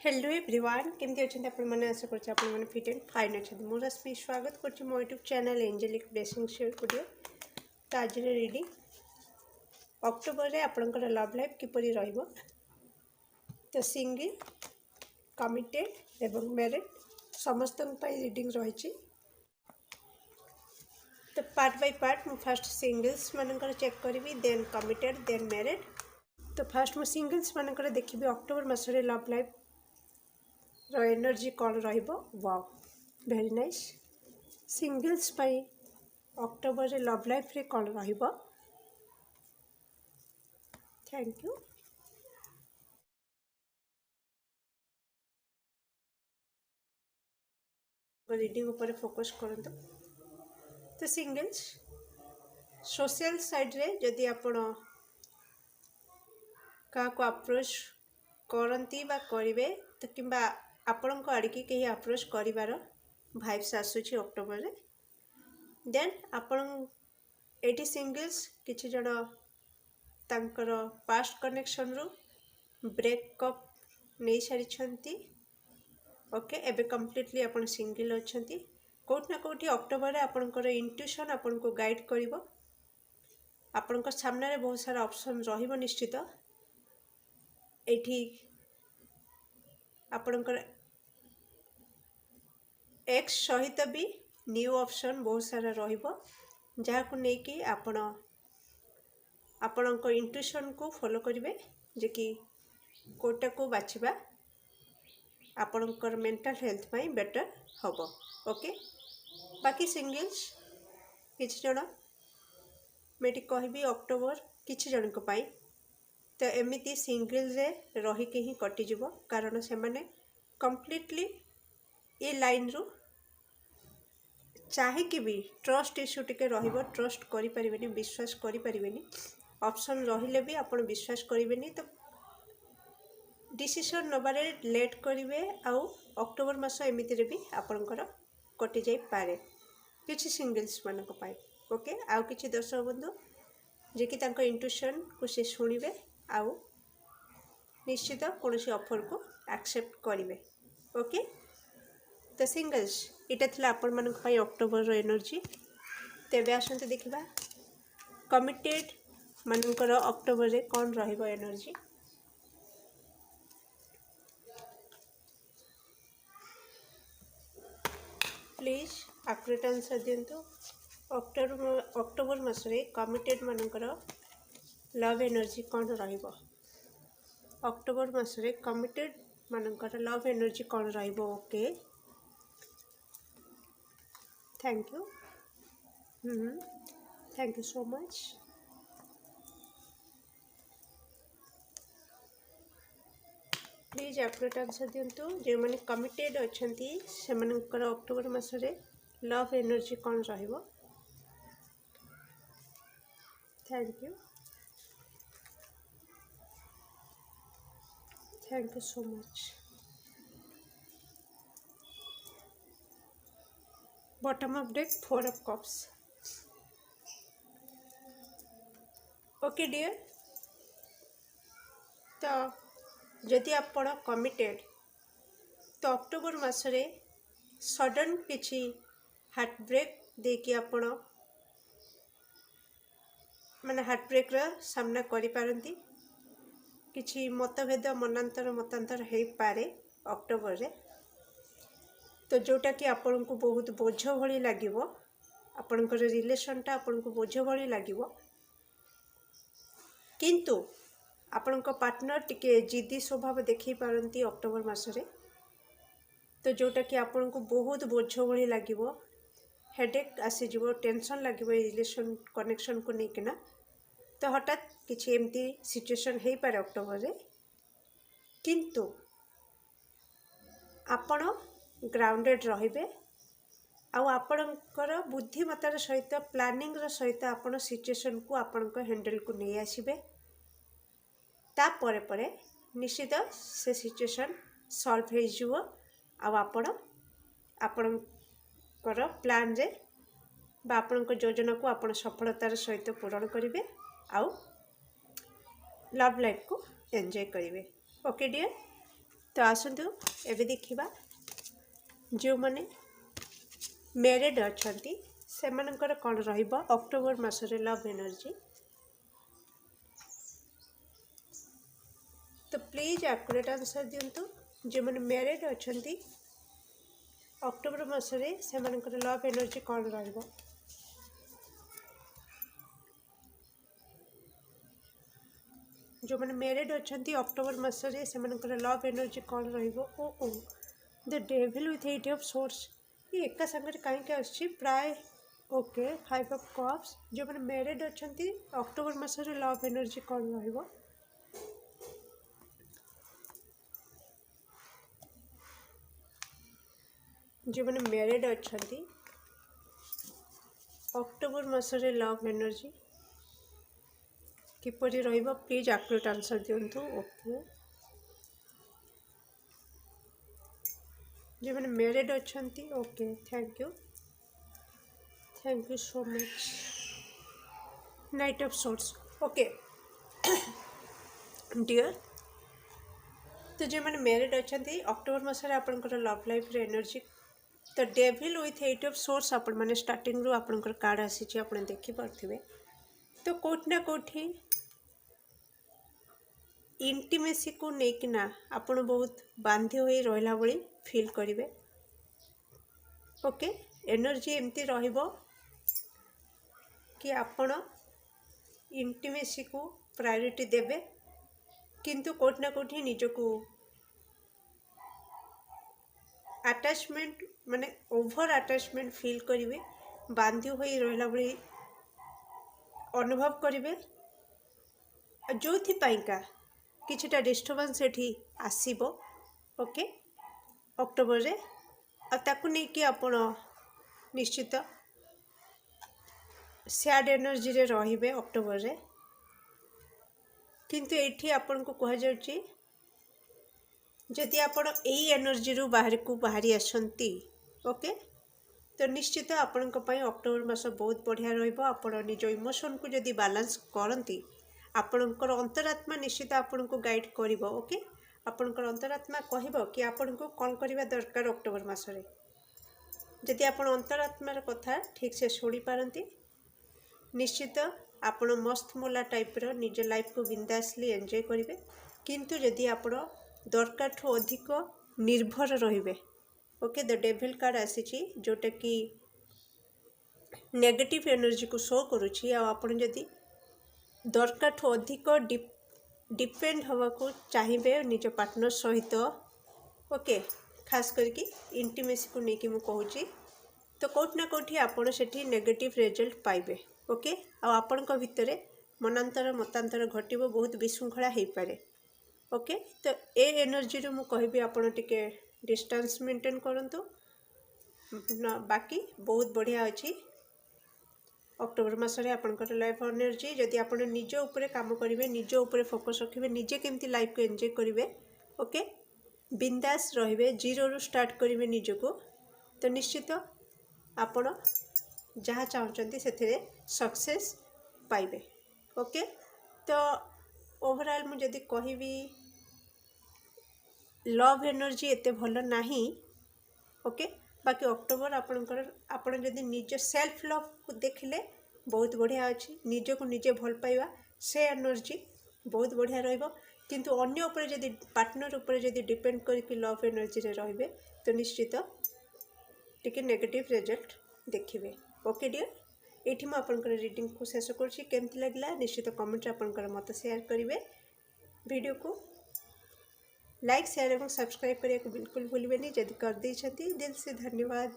Hello everyone केमती अच्छा आपण मैंने आशा करते आप फिट एंड फाइन अच्छा मुझे रश्मि स्वागत कर मो YouTube channel angelic blessing studio. तो आज रीडिंग अक्टोबर रे आपणकर लव लाइफ किपरि रहिबो। तो सिंगल कमिटेड एवं मैरिड समस्त रीडिंग रही। तो पार्ट बाय पार्ट मु फर्स्ट सिंगल्स मानकर चेक करी देन कमिटेड देन मैरिड। तो फर्स्ट मु सिंगल्स मानकर देखी अक्टोबर मसरे लव लाइफ रो एनर्जी कौन रहिबो। Wow very nice. सिंगल्स पाई अक्टोबर रे लव लाइफ रे कौन रहिबो। Thank you. रीडिंग ऊपर फोकस करंतु। तो सिंगल्स सोशल साइड रे जदि आपण का को अप्रोच करंती बा करिवे तो किंबा आपण को आड़की कहीं अप्रोच करिवार भाइब्स आसुची अक्टोबर रे। देन आपण एटी सिंगल्स किछि जण तांकर पास्ट कनेक्शन रू ब्रेकअप नहीं सारी। ओके एबे कंप्लीटली आपण सिंगल अच्छी कोट ना कोठी अक्टोबर रे आपणकर इंट्यूशन आपण को गाइड करिवो। आपणकर सामने रे बहुत सारा ऑप्शन रहिबो निश्चित। एठी आपणकर एक्स सहित भी न्यू ऑप्शन बहुत सारा रहिबो जहाँ को लेकिन आपण इंट्यूशन को फॉलो करिवे जे कि कोटा को बाछिबा आपणकर मेंटल हेल्थ पाई बेटर हबो। ओके बाकी सिंगल्स किछि जण मेटी कहबी अक्टोबर किछि जण को पाई तो एमिति सिंगल रे रही के ही कटि जिवो कारण से माने कंप्लीटली ये लाइन रू चाहे कि भी ट्रस्ट इश्यू टिके रहिबो। ट्रस्ट करि परिबेनी विश्वास करि परिबेनी ऑप्शन रहिले भी आपण विश्वास करिबेनी तो डिसीजन नबारे लेट करिवे आउ अक्टोबर मास एमिति रे भी आपणकर कटि जाई पारे किछि सिंगल्स मानको पाई। ओके आउ किछि दर्शक बंधु जे कि तांको इंट्यूशन को से सुनिबे आउ निश्चित कोनोसी ऑफर को एक्सेप्ट करिवे। ओके तो सिंगल्स इटा थिला आपण मानक पाई अक्टोबर रो एनर्जी। तेबे आसंते देखिबा कमिटेड मानकर अक्टोबर रे कोन रहिबो एनर्जी। प्लीज एक्यूरेट आंसर दिंतु। अक्टोबर मासरे कमिटेड मानकर लव एनर्जी कौन रहिबो। अक्टोबर मासरे कमिटेड मानकर लव एनर्जी कौन रहिबो। Okay thank you. Thank you so much. Please accurate answer दिंतु जो मैंने कमिटेड अच्छी से अक्टोबर मासरे लव एनर्जी कौन रहिबो। Thank you thank you so much. Bottom of deck 4 of cups. Okay dear तो जदि आपण कमिटेड तो अक्टोबर मासरे सडन किछि हार्ट ब्रेक देकी आपण माने हार्ट ब्रेक रा सामना करि पारंती किछि मतभेद मतांतर हो पारे अक्टोबर रे। तो जोटा कि आपण को बहुत बोझ भली लागिवो आपणकर रिलेशनटा आपण को बोझ भली लागिवो किंतु आपणक पार्टनर टिके जिद्दी स्वभाव देखी पारंती अक्टोबर मासरे। तो जोटा कि आपण को बहुत बोझ भली लागिवो हेडेक आसीजिवो टेंशन लागिवो रिलेशन कनेक्शन को लेकिना। तो हठात किछि एमती सिचुएशन हो पारे अक्टोबर रे किंतु आपण ग्राउंडेड रहिबे आउ आपणकर बुद्धिमतार सहित प्लानिंग सहित आपण सिचुएशन को आपण हैंडल को नहीं आसीबे। ता परे परे निश्चित से सिचुएशन सॉल्व हो जिवो आउ आपणकर प्लान रे बा आपणकर योजना को आपण सफलतार सहित पूरण करिवे आउ लव लाइफ को एंजॉय करिवे। ओके डियर तो आसतु एबे देखिबा जो माने मैरिड अछंती सेमानकर कौन रहिबो अक्टोबर मासरे लव एनर्जी। तो प्लीज एक्यूरेट आंसर दिंतु जो माने मैरिड अछंती अक्टोबर मासरे सेमानकर लव एनर्जी कौन रहिबो। जो मैंने मैरिड अछंती अक्टोबर मासरे सेमानकर लव एनर्जी कौन रहिबो। ओ the devil with 8 of swords ये एका संगरे कहीं आछि प्राय ओके 5 ऑफ कप्स। जो मैंने मैरिड अछंती अक्टोबर मासरे लव एनर्जी कौन रहिबो। जो मैंने मैरिड अछंती अक्टोबर मासरे लव एनर्जी किपरि रहिबो प्लीज एक्यूरेट आंसर दिंतु। ओके जो मैंने मैरिड अछंती okay thank you so much. Knight of swords okay dear. तो जो मैंने मैरिड अछंती अक्टोबर मासरे आपनकर लव लाइफ रे एनर्जी तो डेविल विथ 8 ऑफ सोर्स आपण माने स्टार्टिंग रू आपनकर कार्ड आसी आपण देखि पारथिबे। तो कोठ ना कोठी इंटीमेसी को लेकिना आपण बहुत बांधी होई रहिला बळी फील करिवे। ओके एनर्जी एमती रहिबो कि आपण इंटीमेसी को प्रायोरिटी देबे किंतु कोठ ना कोठी निजको अटैचमेंट माने ओवर अटैचमेंट फील करिवे बांधी होई रहिला बळी अनुभव करिवे जोथि पाइका किछटा डिस्टर्बेंस एठी आसीबो। ओके अक्टोबर रे ताकू नहीं कि आपण निश्चित सैड एनर्जी रे रहिबे अक्टोबर रे किंतु एठी आपण को कह जाउची जदि आपण एई एनर्जी रू बाहर को बाहरी आसंती ओके तो निश्चित आपण को पई अक्टोबर मास बहुत बढ़िया रहिबो। आपण निज इमोशन को जदि बैलेंस करंती आपणकर अंतरात्मा निश्चित आपण को गाइड करिवो। ओके आपणकर अंतरात्मा कहबो कि आपण को कौन करबा दरकार अक्टोबर मासरे जदि आपण अंतरात्मार कथा ठीक से सुनी पारंती निश्चित आपण मस्त मोला टाइप रो निज लाइफ को बिंदासली एंजॉय करिवे। किंतु जदि आपण दरकार ठो अधिक निर्भर रहिबे ओके द डेविल कार्ड आसी जोटा कि नेगेटिव एनर्जी को शो करुछि आपण जदि दरकार ठो अधिक डिपेंड हवा को चाहिए निज पार्टनर सहित ओके खास करके इंटीमेसी को लेकिन मु कहूँ तो कोठ ना कोठी आपण सेठी नेगेटिव रिजल्ट पाइबे। ओके आपण भितर मनांतर मतांतर घटिबो बहुत विशृंखला हो पारे। ओके तो ए एनर्जी रू मु कहबी आपण टिके डिस्टेंस मेंटेन करंतु बाकी बहुत बढ़िया अच्छी अक्टोबर मासरे आपनकर लाइफ एनर्जी जदि आपण निज ऊपर काम करेंगे निज ऊपर फोकस रखिए निजे केमती लाइफ को एंजॉय करेंगे ओके बिंदास रहिबे जीरो रू स्टार्ट करेंगे निज को तो निश्चित आपण जहाँ चाहते से सक्सेस पाइबे। ओके तो ओवरऑल मु जदि कहबी लव एनर्जी एते भल नाही ओके बाकी अक्टोबर आपण जदि निज सेल्फ लव को देखिले बहुत बढ़िया अच्छी निज को निजे भल पाइबा से एनर्जी बहुत बढ़िया रहिबो। किंतु अन्य ऊपर जदि पार्टनर ऊपर जदि डिपेंड करके लव एनर्जी रे रहिबे तो निश्चित टिके नेगेटिव रिजल्ट देखिबे। ओके डियर एठी म आपनकर रीडिंग को शेष करछि केमति लागला निश्चित कमेंट रे आपनकर मत शेयर करिवे। वीडियो को लाइक शेयर और सब्सक्राइब करने को बिल्कुल भूलिए नहीं जदि कर दी दिल से धन्यवाद।